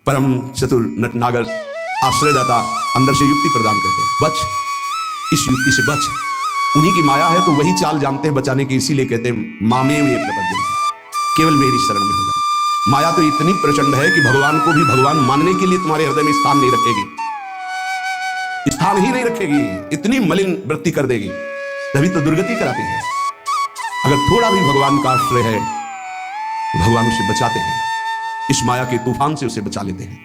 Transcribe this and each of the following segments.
परम चतुर नटनागर आश्रयदाता अंदर से युक्ति प्रदान करते हैं, बच, इस युक्ति से बच, उन्हीं की माया है तो वही चाल जानते हैं बचाने की, इसीलिए कहते हैं मामे में प्रपद्य, केवल मेरी शरण में हो जाओ। माया तो इतनी प्रचंड है कि भगवान को भी भगवान मानने के लिए तुम्हारे हृदय में स्थान नहीं रखेगी, स्थान ही नहीं रखेगी, इतनी मलिन वृत्ति कर देगी, तभी तो दुर्गति कराती है। अगर थोड़ा भी भगवान का आश्रय है तो भगवान उसे बचाते हैं, इस माया के तूफान से उसे बचा लेते हैं।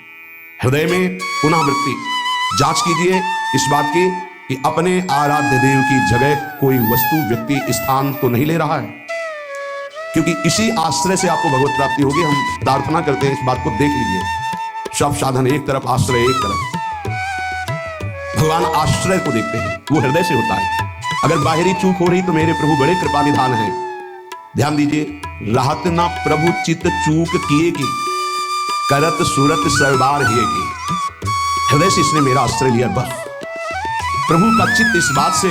हृदय में पुनः वृत्ति जांच कीजिए इस बात की कि अपने आराध्य देव की जगह कोई वस्तु, व्यक्ति, स्थान तो नहीं ले रहा है, क्योंकि इसी आश्रय से आपको भगवत प्राप्ति होगी। हम प्रार्थना करते हैं, इस बात को देख लीजिए। सब साधन एक तरफ, आश्रय एक तरफ। भगवान आश्रय को देखते हैं, वो हृदय से होता है। अगर बाहरी चूक हो रही तो मेरे प्रभु बड़े कृपा निधान है। ध्यान दीजिए, राहत ना प्रभु चित्त चूक किए की, करत सूरत सरबार हिए की। हृदय से इसने मेरा आश्रय लिया, बस प्रभु का चित्त इस बात से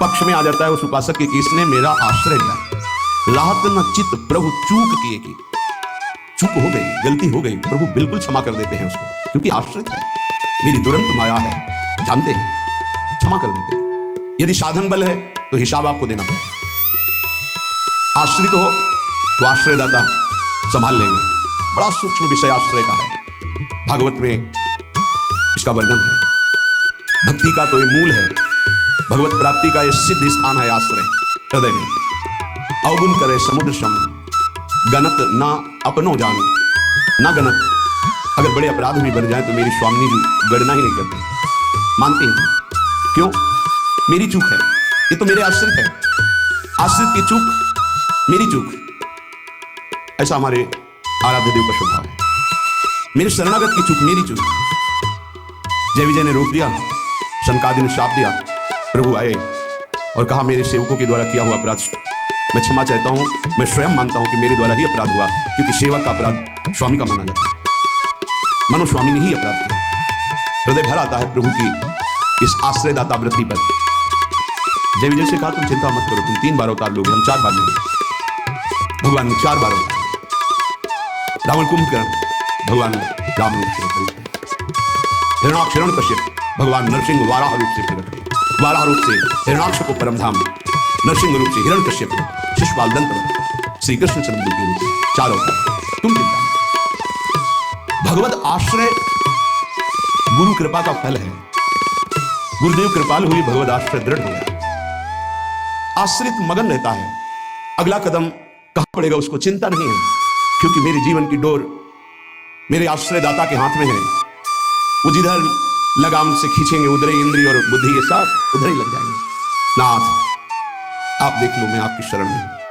पक्ष में आ जाता है उस उपासक की, इसने मेरा आश्रय लिया। राहत न चित्त प्रभु चूक किए की, चूक हो गई, गलती हो गई, प्रभु बिल्कुल क्षमा कर देते हैं उसको, क्योंकि आश्रित है, मेरी दुरंत माया है, जानते हैं, क्षमा कर देते हैं। यदि साधन बल है तो हिसाब आपको देना पड़ेगा। आश्रित हो तो आश्रयदाता संभाल लेंगे। बड़ा सूक्ष्म विषय आश्रय का है, भागवत में इसका वर्णन है। भक्ति का तो ये मूल है, भगवत प्राप्ति का ये सिद्ध स्थान है आश्रय, हृदय में। अवगुण करे समुद्र सम, गणत ना अपनो जान, ना गणत। अगर बड़े अपराध भी बन जाए तो मेरी स्वामिनी जी गणना ही नहीं करती, मानती हैं। क्यों? मेरी चूक है, ये तो मेरे आश्रित है, आश्रित की चूक मेरी चूक। ऐसा हमारे आराध्य देव का स्वभाव है। मेरे शरणागत की चूक मेरी चूक। जय विजय ने रोक दिया, शनकादि ने शाप दिया, प्रभु आए और कहा मेरे सेवकों के द्वारा किया हुआ अपराध मैं क्षमा चाहता हूं। मैं स्वयं मानता हूं कि मेरे द्वारा ही अपराध हुआ, क्योंकि सेवक का अपराध स्वामी का माना जाता है। मनो स्वामी ने ही अपराध किया। हृदय भर आता है प्रभु की इस आश्रयदाता वृत्ति पर। जय विजय से कहा तुम चिंता मत करो, तुम 3 बार अवतार लोगे, हम 4 बार लेंगे। भगवान ने 4 बार अवतार, रावण कुंभकर्ण भगवान राम रूप से, हिरणाक्ष हिरण्यकश्यप भगवान नरसिंह वाराह रूप से प्रकट हुए। वाराह रूप से हिरणाक्ष को परमधाम, नरसिंह रूप से हिरण्यकश्यप, शिशुपाल दंत श्री कृष्ण चंद्र के रूप में 4 अवतार। तुम चिंता मत। भगवत आश्रय गुरु कृपा का फल है। गुरुदेव कृपालु हुई, भगवत आश्रय दृढ़ हो गया। आश्रित मगन रहता है, अगला कदम कहां पड़ेगा उसको चिंता नहीं है, क्योंकि मेरे जीवन की डोर मेरे आश्रयदाता के हाथ में है। वो जिधर लगाम से खींचेंगे उधर ही इंद्रिय और बुद्धि ये सब उधर ही लग जाएंगे। नाथ आप देख लो, मैं आपकी शरण में हूं।